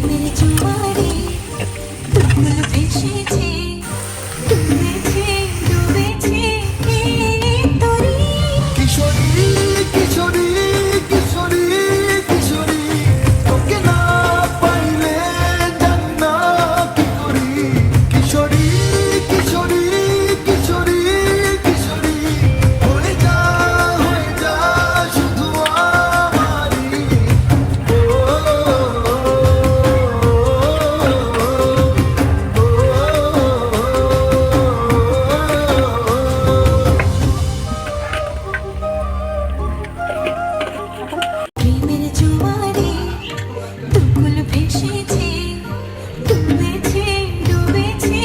প্রেমের জোয়ারে দুকুল ভেসেছে, ডুবেছে ডুবেছে তরি। কিশোরী কিশোরী কিশোরী কিশোরী, তোকে না পাইলে জান্না কি করি। কিশোরী কিশোরী কিশোরী কিশোরী, হয়ে যা শুধু আমারই। প্রেমের জোয়ারে দুকুল ভেসেছে, ডুবেছে ডুবেছে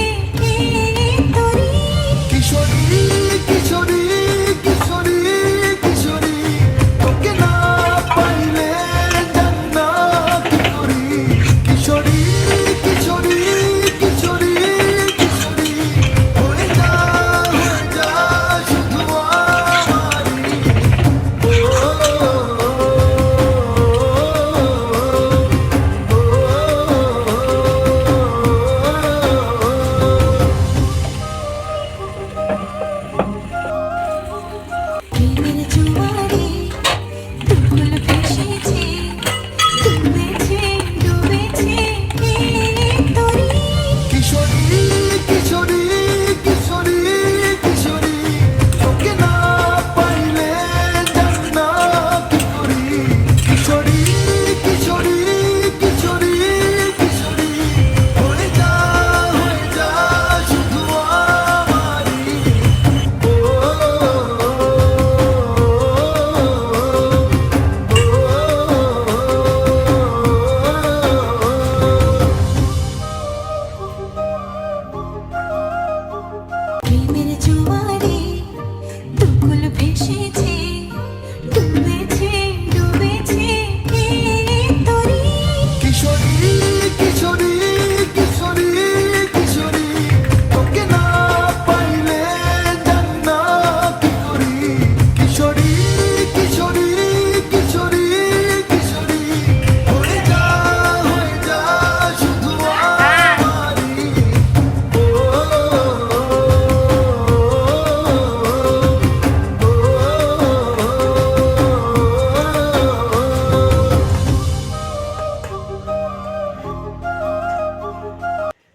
তরি। কিশোরী কিশোরী কিশোরী কিশোরী, তোকে না পাইলে জান্না কি করি। কিশোরী কিশোরী কিশোরী কিশোরী, হয়ে যা শুধু আমারই। প্রেমের জোয়ারে দুকুল ভেসেছে, ডুবেছে ডুবেছে তরি। কিশোরী কিশোরী কিশোরী কিশোরী, তোকে না পাইলে জান্না কি করি। কিশোরী কিশোরী কিশোরী কিশোরী, হয়ে যা শুধু আমারই। প্রেমের জোয়ারে দুকুল ভেসেছে, ডুবেছে ডুবেছে তরি। কিশোরী কিশোরী কিশোরী কিশোরী, তোকে না পাইলে জান্না কি করি। কিশোরী কিশোরী কিশোরী কিশোরী, হয়ে যা শুধু আমারই।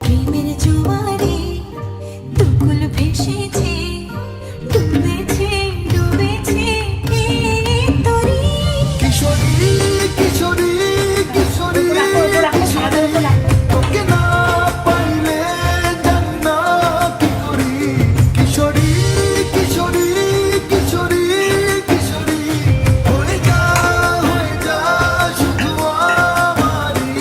প্রেমের জোয়ারে দুকুল ভেসেছে, ডুবেছে ডুবেছে তরি। কিশোরী কিশোরী কিশোরী কিশোরী, তোকে না পাইলে জান্না কি করি। কিশোরী কিশোরী কিশোরী কিশোরী, হয়ে যা শুধু আমারই।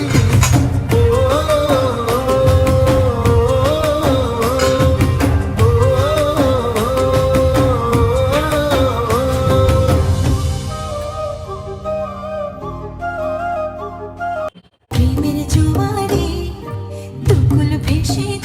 প্রেমের জোয়ারে দুকুল ভেসেছে।